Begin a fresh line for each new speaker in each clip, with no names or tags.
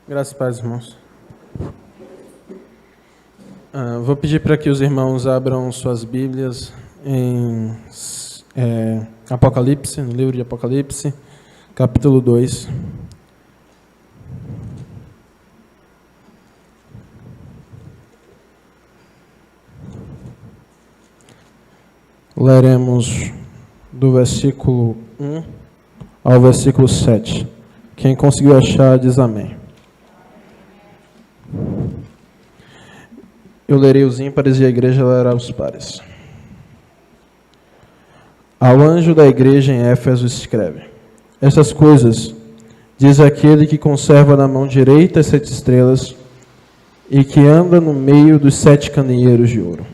Graças e paz, irmãos. Vou pedir para que os irmãos abram suas Bíblias em Apocalipse, no livro de Apocalipse, capítulo 2. Leremos do versículo 1 ao versículo 7. Quem conseguiu achar, diz amém. Eu lerei os ímpares e a igreja lerá os pares. Ao anjo da igreja em Éfeso escreve: Estas coisas diz aquele que conserva na mão direita as 7 estrelas e que anda no meio dos 7 candeeiros de ouro.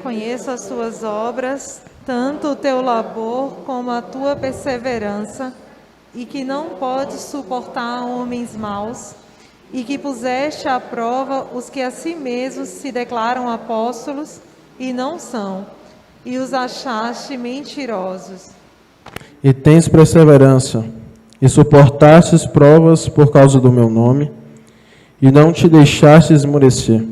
Conheço as suas obras, tanto o teu labor como a tua perseverança, e que não podes suportar homens maus, e que puseste à prova os que a si mesmos se declaram apóstolos e não são, e os achaste mentirosos.
E tens perseverança, e suportastes provas por causa do meu nome, e não te deixaste esmorecer.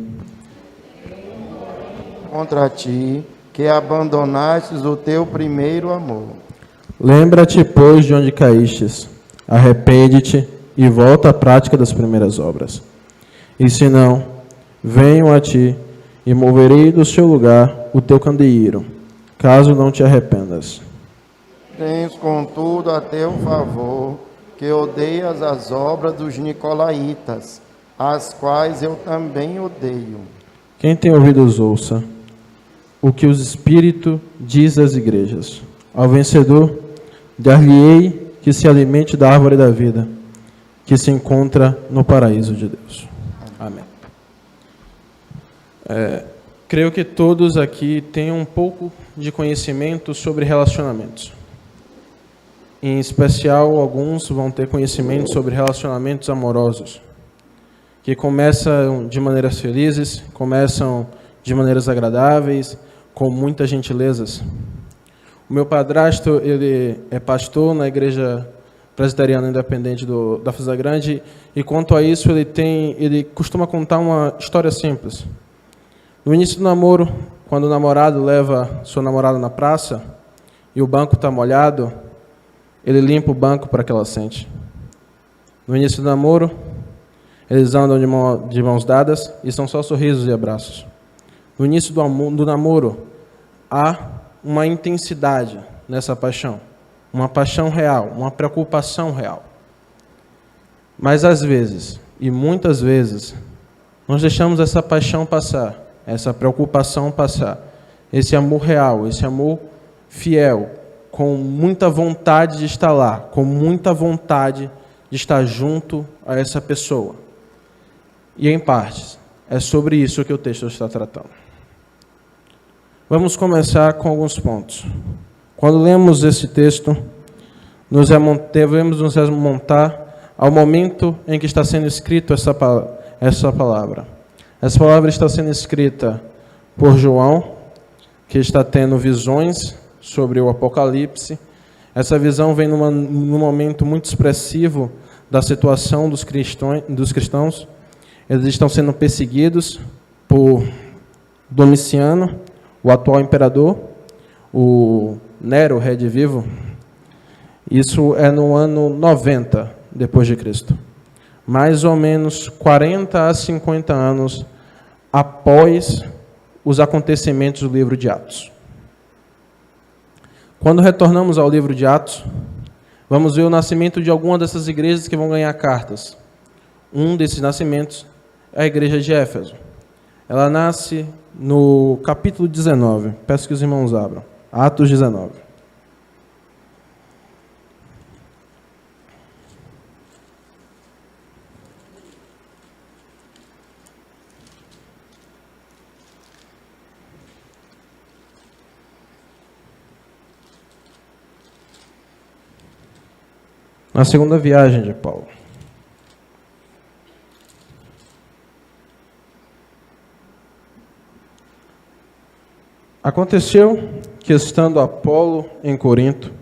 Contra ti, que abandonastes o teu primeiro amor.
Lembra-te, pois, de onde caístes, arrepende-te e volta à prática das primeiras obras. E se não, venho a ti e moverei do seu lugar o teu candeeiro, caso não te arrependas.
Tens, contudo, a teu favor, que odeias as obras dos nicolaítas, as quais eu também odeio.
Quem tem ouvidos, ouça o que o Espírito diz às igrejas. Ao vencedor, dar-lhe-ei que se alimente da árvore da vida, que se encontra no paraíso de Deus. Amém. Creio que todos aqui têm um pouco de conhecimento sobre relacionamentos. Em especial, alguns vão ter conhecimento sobre relacionamentos amorosos, que começam de maneiras felizes, começam de maneiras agradáveis, com muitas gentilezas. O meu padrasto, ele é pastor na igreja presbiteriana independente da Fazenda Grande, e quanto a isso, ele costuma contar uma história simples. No início do namoro, quando o namorado leva sua namorada na praça e o banco está molhado, ele limpa o banco para que ela sente. No início do namoro, eles andam de mãos dadas e são só sorrisos e abraços. No início do namoro, há uma intensidade nessa paixão, uma paixão real, uma preocupação real. Mas às vezes, e muitas vezes, nós deixamos essa paixão passar, essa preocupação passar, esse amor real, esse amor fiel, com muita vontade de estar lá, com muita vontade de estar junto a essa pessoa. E em partes, é sobre isso que o texto está tratando. Vamos começar com alguns pontos. Quando lemos esse texto, devemos nos remontar ao momento em que está sendo escrito essa palavra. Essa palavra está sendo escrita por João, que está tendo visões sobre o Apocalipse. Essa visão vem num momento muito expressivo da situação dos cristãos. Eles estão sendo perseguidos por Domiciano, o atual imperador, o Nero, rei de vivo. Isso é no ano 90 depois de Cristo. Mais ou menos 40 a 50 anos após os acontecimentos do livro de Atos. Quando retornamos ao livro de Atos, vamos ver o nascimento de alguma dessas igrejas que vão ganhar cartas. Um desses nascimentos é a igreja de Éfeso. Ela nasce no capítulo 19. Peço que os irmãos abram. Atos 19. Na segunda viagem de Paulo. Aconteceu que, estando Apolo em Corinto,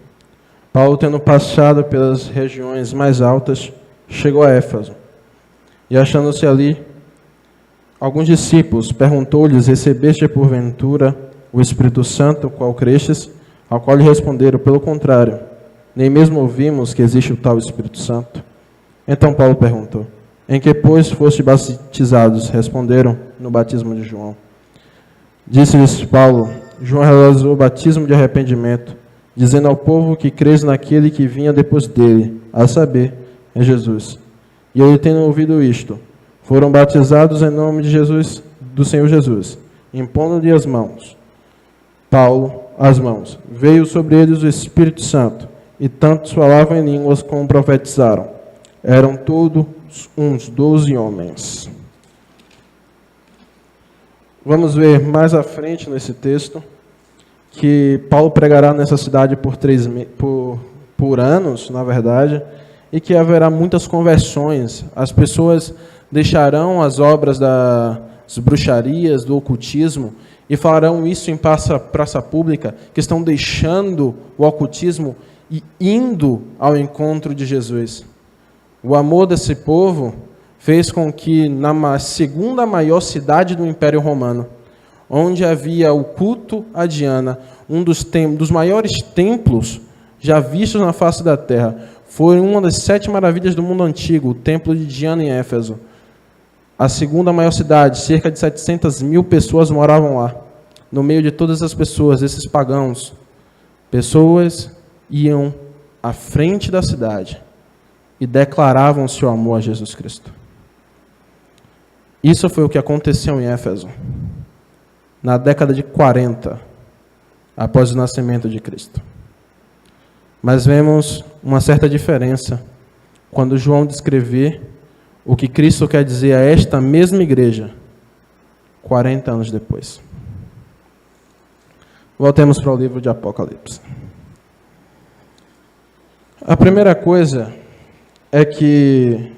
Paulo, tendo passado pelas regiões mais altas, chegou a Éfeso, E achando-se ali alguns discípulos, perguntou-lhes: recebeste porventura o Espírito Santo, qual crestes? Ao qual lhe responderam: pelo contrário, nem mesmo ouvimos que existe o tal Espírito Santo. Então Paulo perguntou: em que, pois, foste batizados? Responderam: no batismo de João. Disse-lhes Paulo: João realizou o batismo de arrependimento, dizendo ao povo que crês naquele que vinha depois dele, a saber, é Jesus. E ele, tendo ouvido isto, foram batizados em nome de Jesus, do Senhor Jesus, impondo-lhe as mãos. Paulo, as mãos. Veio sobre eles o Espírito Santo, e tantos falavam em línguas como profetizaram. Eram todos uns 12 homens. Vamos ver mais à frente nesse texto que Paulo pregará nessa cidade por anos, na verdade, e que haverá muitas conversões. As pessoas deixarão as obras das bruxarias, do ocultismo, e falarão isso em praça pública, que estão deixando o ocultismo e indo ao encontro de Jesus. O amor desse povo fez com que, na segunda maior cidade do Império Romano, onde havia o culto a Diana, um dos maiores templos já vistos na face da terra, foi uma das 7 maravilhas do mundo antigo, o templo de Diana em Éfeso. A segunda maior cidade, cerca de 700.000 pessoas moravam lá. No meio de todas as pessoas, esses pagãos, pessoas iam à frente da cidade e declaravam seu amor a Jesus Cristo. Isso foi o que aconteceu em Éfeso, na década de 40, após o nascimento de Cristo. Mas vemos uma certa diferença quando João descrever o que Cristo quer dizer a esta mesma igreja 40 anos depois. Voltemos para o livro de Apocalipse. A primeira coisa é que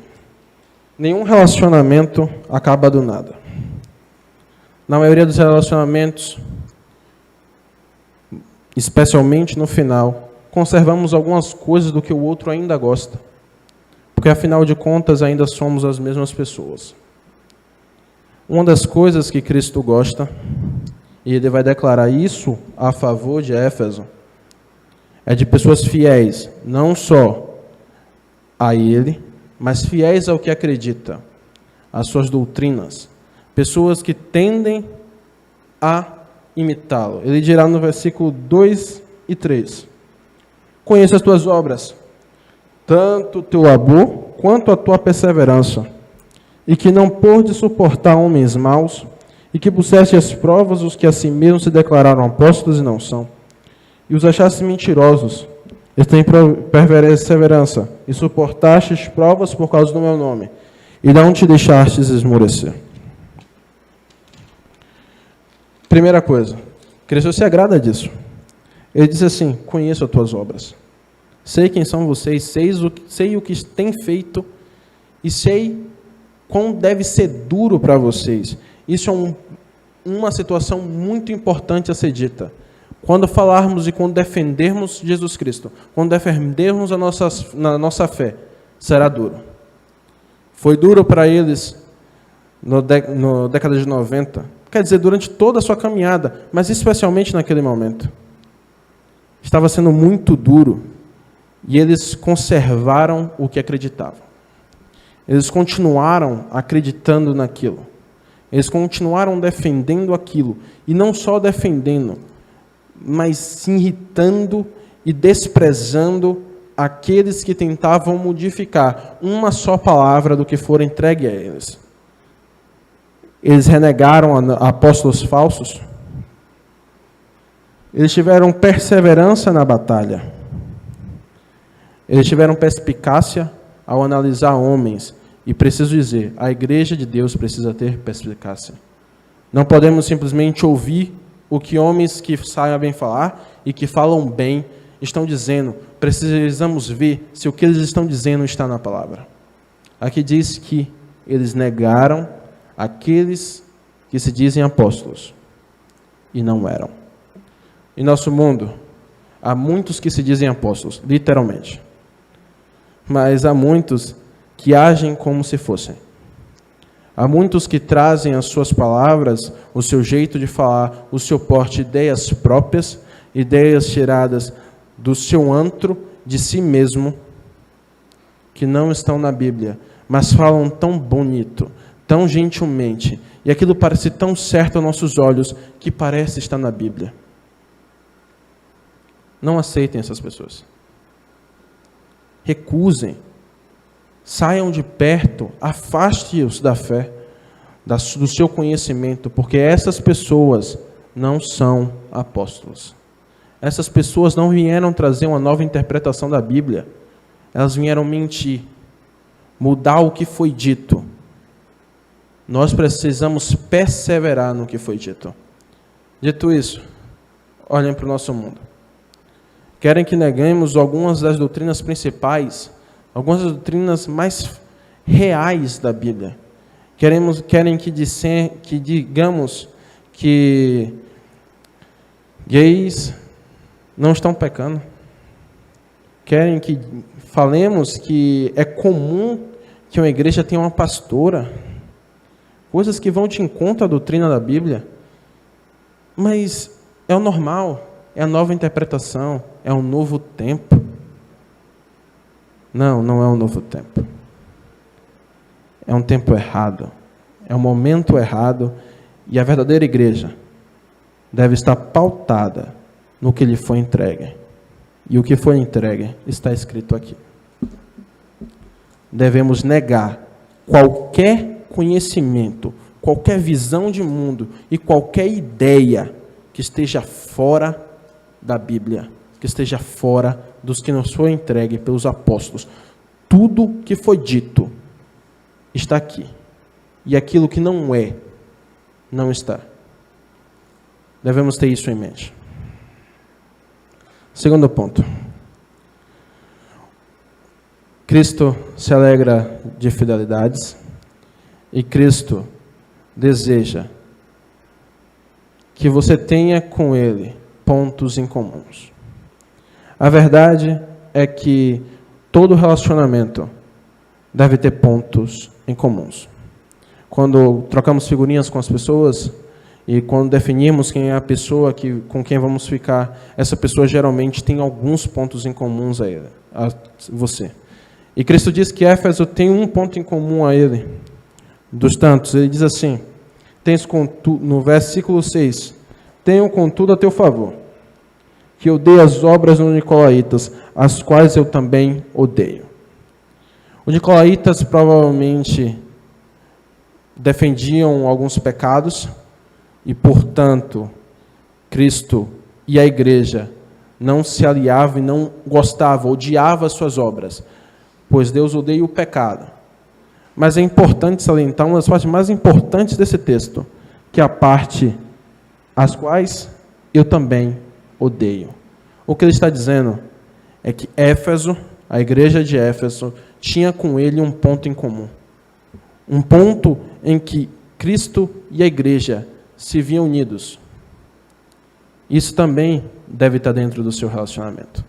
nenhum relacionamento acaba do nada. Na maioria dos relacionamentos, especialmente no final, conservamos algumas coisas do que o outro ainda gosta. Porque, afinal de contas, ainda somos as mesmas pessoas. Uma das coisas que Cristo gosta, e ele vai declarar isso a favor de Éfeso, é de pessoas fiéis, não só a ele, mas fiéis ao que acredita, às suas doutrinas. Pessoas que tendem a imitá-lo. Ele dirá no versículo 2 e 3: conheço as tuas obras, tanto o teu labor quanto a tua perseverança, e que não pôdes suportar homens maus, e que puseste as provas os que a si mesmos se declararam apóstolos e não são, e os achaste mentirosos. Eles têm perseverança, e suportastes provas por causa do meu nome, e não te deixastes esmorecer. Primeira coisa, Cristo se agrada disso. Ele diz assim: conheço as tuas obras. Sei quem são vocês, sei o que têm feito, e sei quão deve ser duro para vocês. Isso é uma situação muito importante a ser dita. Quando falarmos e quando defendermos Jesus Cristo, quando defendermos a nossa fé, será duro. Foi duro para eles na década de 90, quer dizer, durante toda a sua caminhada, mas especialmente naquele momento. Estava sendo muito duro, e eles conservaram o que acreditavam. Eles continuaram acreditando naquilo. Eles continuaram defendendo aquilo, e não só defendendo, mas se irritando e desprezando aqueles que tentavam modificar uma só palavra do que for entregue a eles. Eles renegaram apóstolos falsos. Eles tiveram perseverança na batalha. Eles tiveram perspicácia ao analisar homens. E preciso dizer, a igreja de Deus precisa ter perspicácia. Não podemos simplesmente ouvir o que homens que sabem falar e que falam bem estão dizendo. Precisamos ver se o que eles estão dizendo está na palavra. Aqui diz que eles negaram aqueles que se dizem apóstolos e não eram. Em nosso mundo, há muitos que se dizem apóstolos, literalmente. Mas há muitos que agem como se fossem. Há muitos que trazem as suas palavras, o seu jeito de falar, o seu porte, ideias próprias, ideias tiradas do seu antro, de si mesmo, que não estão na Bíblia, mas falam tão bonito, tão gentilmente, e aquilo parece tão certo aos nossos olhos, que parece estar na Bíblia. Não aceitem essas pessoas. Recusem. Saiam de perto, afaste-os da fé, do seu conhecimento, porque essas pessoas não são apóstolos. Essas pessoas não vieram trazer uma nova interpretação da Bíblia. Elas vieram mentir, mudar o que foi dito. Nós precisamos perseverar no que foi dito. Dito isso, olhem para o nosso mundo. Querem que neguemos algumas das doutrinas principais, algumas das doutrinas mais reais da Bíblia. Querem que digamos que gays não estão pecando. Querem que falemos que é comum que uma igreja tenha uma pastora. Coisas que vão de encontro à doutrina da Bíblia. Mas é o normal, é a nova interpretação, é um novo tempo. Não, não é um novo tempo. É um tempo errado. É um momento errado. E a verdadeira igreja deve estar pautada no que lhe foi entregue. E o que foi entregue está escrito aqui. Devemos negar qualquer conhecimento, qualquer visão de mundo e qualquer ideia que esteja fora da Bíblia, que esteja fora dos que nos foi entregue pelos apóstolos. Tudo que foi dito está aqui. E aquilo que não é, não está. Devemos ter isso em mente. Segundo ponto. Cristo se alegra de fidelidades e Cristo deseja que você tenha com Ele pontos em comuns. A verdade é que todo relacionamento deve ter pontos em comuns. Quando trocamos figurinhas com as pessoas e quando definimos quem é a pessoa com quem vamos ficar, essa pessoa geralmente tem alguns pontos em comuns a você. E Cristo diz que Éfeso tem um ponto em comum a ele, dos tantos. Ele diz assim, no versículo 6, tenho contudo a teu favor, que odeio as obras dos nicolaítas, as quais eu também odeio. Os nicolaítas provavelmente defendiam alguns pecados e, portanto, Cristo e a igreja não se aliavam e não gostavam, odiavam as suas obras, pois Deus odeia o pecado. Mas é importante salientar uma das partes mais importantes desse texto, que é a parte as quais eu também odeio. O que ele está dizendo é que Éfeso, a igreja de Éfeso, tinha com ele um ponto em comum. Um ponto em que Cristo e a igreja se viam unidos. Isso também deve estar dentro do seu relacionamento.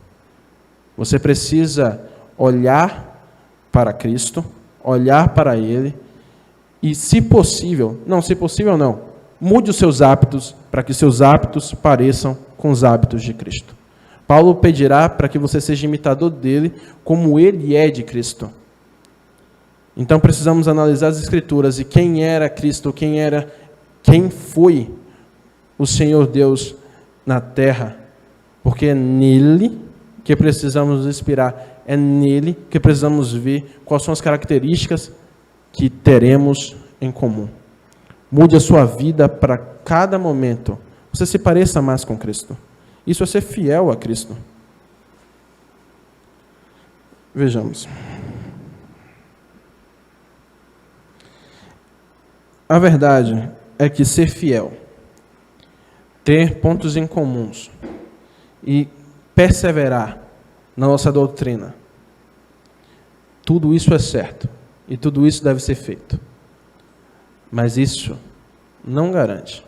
Você precisa olhar para Cristo, olhar para Ele e, se possível, não, mude os seus hábitos para que seus hábitos pareçam com os hábitos de Cristo. Paulo pedirá para que você seja imitador dele, como ele é de Cristo. Então precisamos analisar as Escrituras e quem era Cristo, quem foi o Senhor Deus na terra, porque é nele que precisamos nos inspirar, é nele que precisamos ver quais são as características que teremos em comum. Mude a sua vida para cada momento. Você se pareça mais com Cristo. Isso é ser fiel a Cristo. Vejamos. A verdade é que ser fiel, ter pontos em comuns e perseverar na nossa doutrina, tudo isso é certo e tudo isso deve ser feito. Mas isso não garante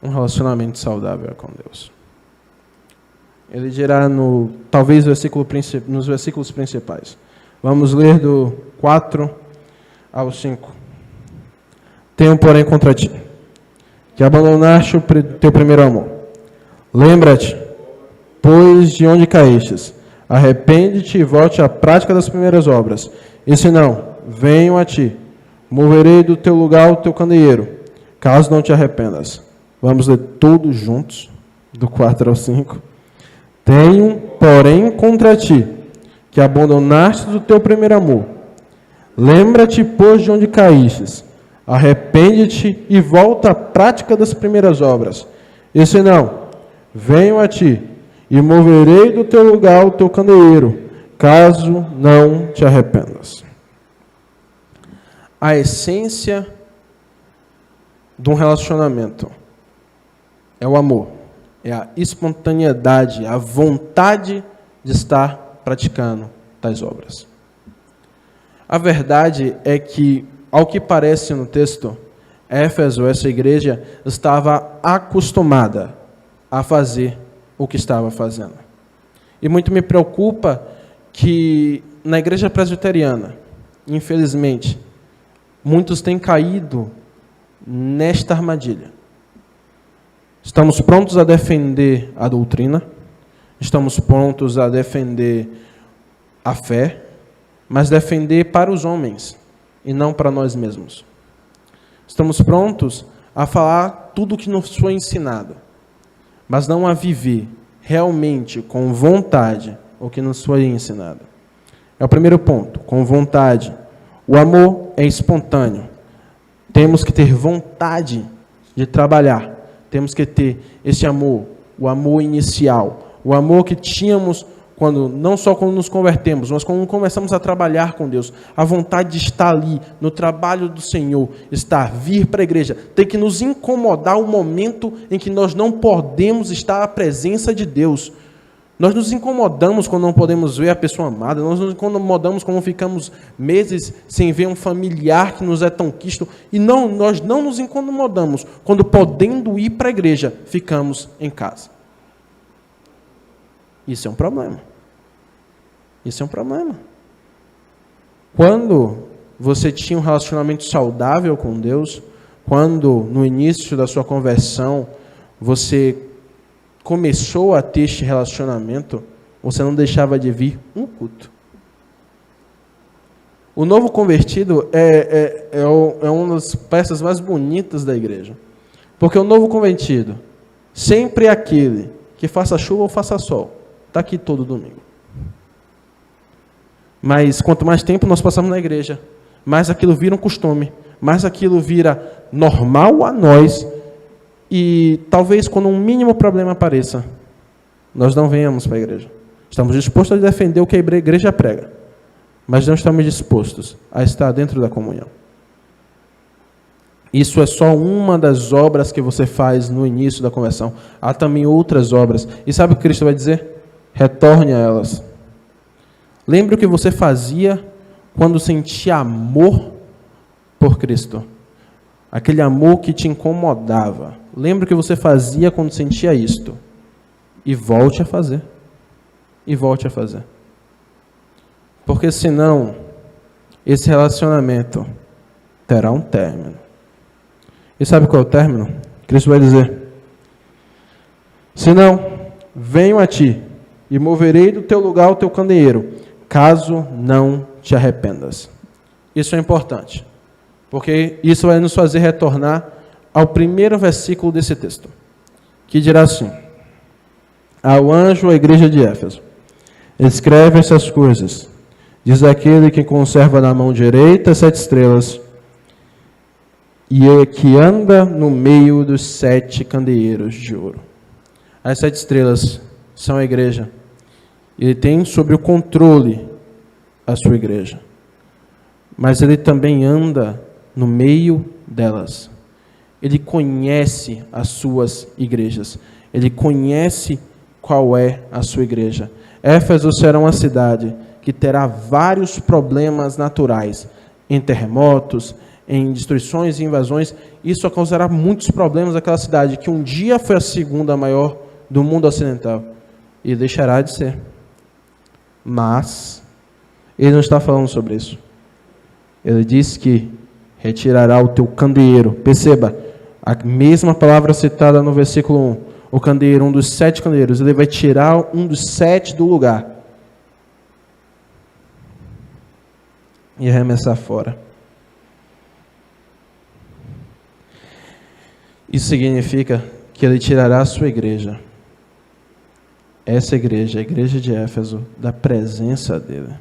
um relacionamento saudável com Deus. Ele dirá talvez nos versículos principais. Vamos ler do 4 ao 5. Tenho, porém, contra ti, que abandonaste o teu primeiro amor. Lembra-te, pois, de onde caístes. Arrepende-te e volte à prática das primeiras obras. E se não, venho a ti, moverei do teu lugar o teu candeeiro, caso não te arrependas. Vamos ler todos juntos, do 4 ao 5. Tenho, porém, contra ti, que abandonaste o teu primeiro amor. Lembra-te, pois, de onde caístes. Arrepende-te e volta à prática das primeiras obras. E se não, venho a ti e moverei do teu lugar o teu candeeiro, caso não te arrependas. A essência de um relacionamento é o amor, é a espontaneidade, a vontade de estar praticando tais obras. A verdade é que, ao que parece no texto, Éfeso, essa igreja, estava acostumada a fazer o que estava fazendo. E muito me preocupa que na igreja presbiteriana, infelizmente, muitos têm caído nesta armadilha. Estamos prontos a defender a doutrina, estamos prontos a defender a fé, mas defender para os homens e não para nós mesmos. Estamos prontos a falar tudo o que nos foi ensinado, mas não a viver realmente com vontade o que nos foi ensinado. É o primeiro ponto, com vontade. O amor é espontâneo. Temos que ter vontade de trabalhar. Temos que ter esse amor, o amor inicial, o amor que tínhamos não só quando nos convertemos, mas quando começamos a trabalhar com Deus, a vontade de estar ali, no trabalho do Senhor, vir para a igreja, tem que nos incomodar o momento em que nós não podemos estar à presença de Deus. Nós nos incomodamos quando não podemos ver a pessoa amada, nós nos incomodamos quando ficamos meses sem ver um familiar que nos é tão quisto, e nós não nos incomodamos quando, podendo ir para a igreja, ficamos em casa. Isso é um problema. Isso é um problema. Quando você tinha um relacionamento saudável com Deus, quando no início da sua conversão você começou a ter este relacionamento, você não deixava de vir um culto. O novo convertido é uma das peças mais bonitas da igreja. Porque o novo convertido sempre é aquele que faça chuva ou faça sol. Está aqui todo domingo. Mas quanto mais tempo nós passamos na igreja, mais aquilo vira um costume, mais aquilo vira normal a nós, e talvez quando um mínimo problema apareça, nós não venhamos para a igreja. Estamos dispostos a defender o que a igreja prega, mas não estamos dispostos a estar dentro da comunhão. Isso é só uma das obras que você faz no início da conversão. Há também outras obras. E sabe o que Cristo vai dizer? Retorne a elas. Lembre o que você fazia quando sentia amor por Cristo. Aquele amor que te incomodava. Lembre o que você fazia quando sentia isto. E volte a fazer. E volte a fazer. Porque senão, esse relacionamento terá um término. E sabe qual é o término? Cristo vai dizer: senão, venho a ti e moverei do teu lugar o teu candeeiro, caso não te arrependas. Isso é importante, porque isso vai nos fazer retornar ao primeiro versículo desse texto, que dirá assim: ao anjo à igreja de Éfeso, escreve essas coisas, diz aquele que conserva na mão direita 7 estrelas, e é que anda no meio dos 7 candeeiros de ouro. As 7 estrelas são a igreja. Ele tem sob o controle a sua igreja. Mas ele também anda no meio delas. Ele conhece as suas igrejas. Ele conhece qual é a sua igreja. Éfeso será uma cidade que terá vários problemas naturais, em terremotos, em destruições e invasões. Isso causará muitos problemas àquela cidade, que um dia foi a segunda maior do mundo ocidental, e deixará de ser. Mas ele não está falando sobre isso. Ele diz que retirará o teu candeeiro. Perceba, a mesma palavra citada no versículo 1. O candeeiro, um dos 7 candeeiros, ele vai tirar um dos 7 do lugar e arremessar fora. Isso significa que ele tirará a sua igreja, essa igreja, a igreja de Éfeso, da presença dele,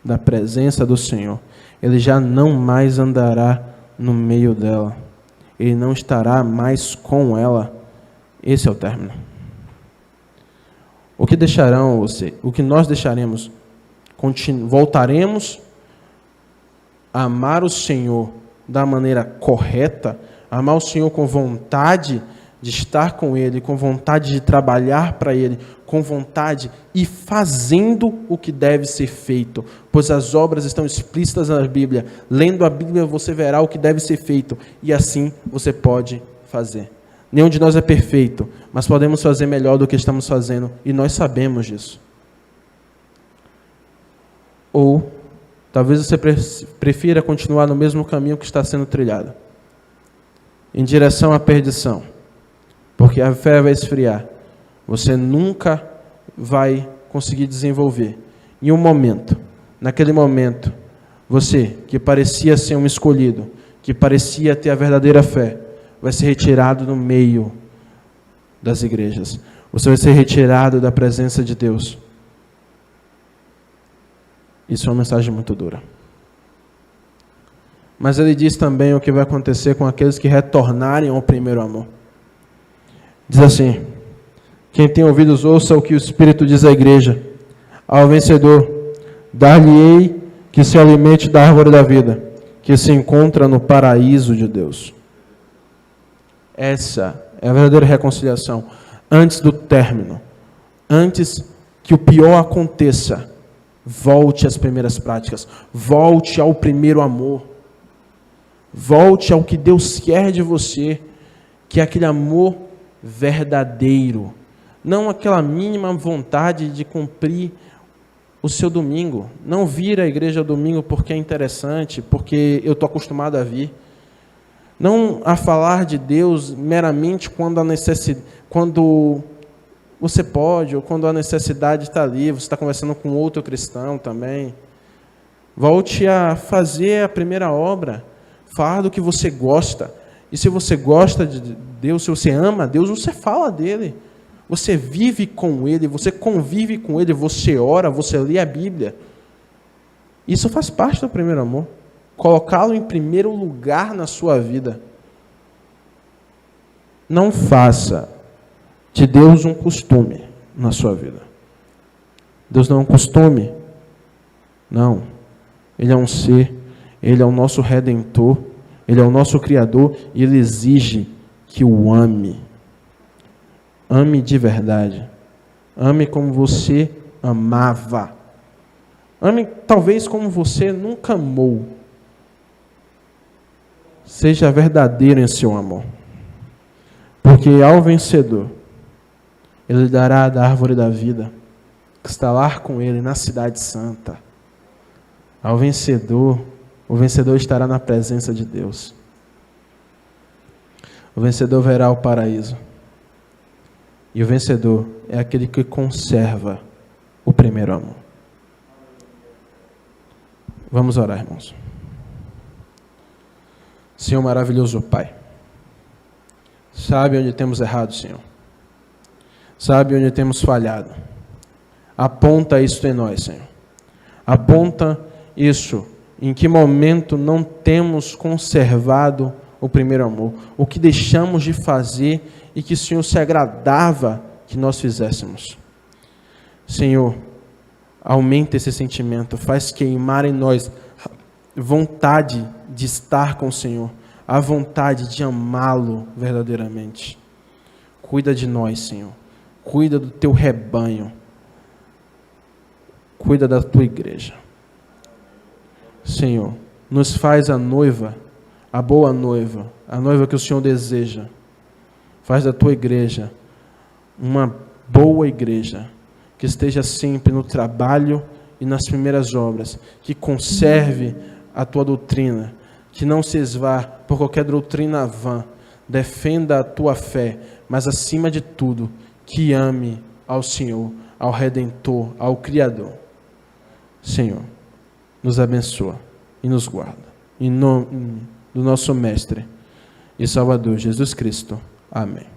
da presença do Senhor. Ele já não mais andará no meio dela, ele não estará mais com ela. Esse é o término. O que deixarão você? O que nós deixaremos? Voltaremos a amar o Senhor da maneira correta, amar o Senhor com vontade de estar com Ele, com vontade de trabalhar para Ele, com vontade e fazendo o que deve ser feito, pois as obras estão explícitas na Bíblia. Lendo a Bíblia você verá o que deve ser feito e assim você pode fazer. Nenhum de nós é perfeito, mas podemos fazer melhor do que estamos fazendo e nós sabemos disso. Ou talvez você prefira continuar no mesmo caminho que está sendo trilhado, em direção à perdição, porque a fé vai esfriar. Você nunca vai conseguir desenvolver. Em um momento, naquele momento, você que parecia ser um escolhido, que parecia ter a verdadeira fé, vai ser retirado no meio das igrejas. Você vai ser retirado da presença de Deus. Isso é uma mensagem muito dura. Mas ele diz também o que vai acontecer com aqueles que retornarem ao primeiro amor. Diz assim: quem tem ouvidos, ouça o que o Espírito diz à igreja. Ao vencedor, dar-lhe-ei que se alimente da árvore da vida, que se encontra no paraíso de Deus. Essa é a verdadeira reconciliação. Antes do término, antes que o pior aconteça, volte às primeiras práticas, volte ao primeiro amor, volte ao que Deus quer de você, que é aquele amor verdadeiro, não aquela mínima vontade de cumprir o seu domingo. Não vir à igreja domingo porque é interessante, porque eu estou acostumado a vir. Não a falar de Deus meramente quando você pode, ou quando a necessidade está ali, você está conversando com outro cristão também. Volte a fazer a primeira obra, falar do que você gosta. E se você gosta de Deus, se você ama Deus, você fala dele. Você vive com Ele, você convive com Ele, você ora, você lê a Bíblia. Isso faz parte do primeiro amor. Colocá-lo em primeiro lugar na sua vida. Não faça de Deus um costume na sua vida. Deus não é um costume. Não. Ele é um ser, Ele é o nosso Redentor, Ele é o nosso Criador e Ele exige que o ame. Ame de verdade. Ame como você amava. Ame talvez como você nunca amou. Seja verdadeiro em seu amor. Porque ao vencedor, Ele dará da árvore da vida, que está lá com Ele na cidade santa. Ao vencedor, o vencedor estará na presença de Deus. O vencedor verá o paraíso. E o vencedor é aquele que conserva o primeiro amor. Vamos orar, irmãos. Senhor maravilhoso Pai, sabe onde temos errado, Senhor. Sabe onde temos falhado. Aponta isso em nós, Senhor. Aponta isso, em que momento não temos conservado o primeiro amor. O que deixamos de fazer e que o Senhor se agradava que nós fizéssemos. Senhor, aumenta esse sentimento, faz queimar em nós vontade de estar com o Senhor, a vontade de amá-lo verdadeiramente. Cuida de nós, Senhor. Cuida do teu rebanho. Cuida da tua igreja. Senhor, nos faz a noiva, a boa noiva, a noiva que o Senhor deseja. Faz da tua igreja uma boa igreja, que esteja sempre no trabalho e nas primeiras obras, que conserve a tua doutrina, que não se esvá por qualquer doutrina vã, defenda a tua fé, mas acima de tudo, que ame ao Senhor, ao Redentor, ao Criador. Senhor, nos abençoa e nos guarda. Em nome do nosso Mestre e Salvador Jesus Cristo. Amém.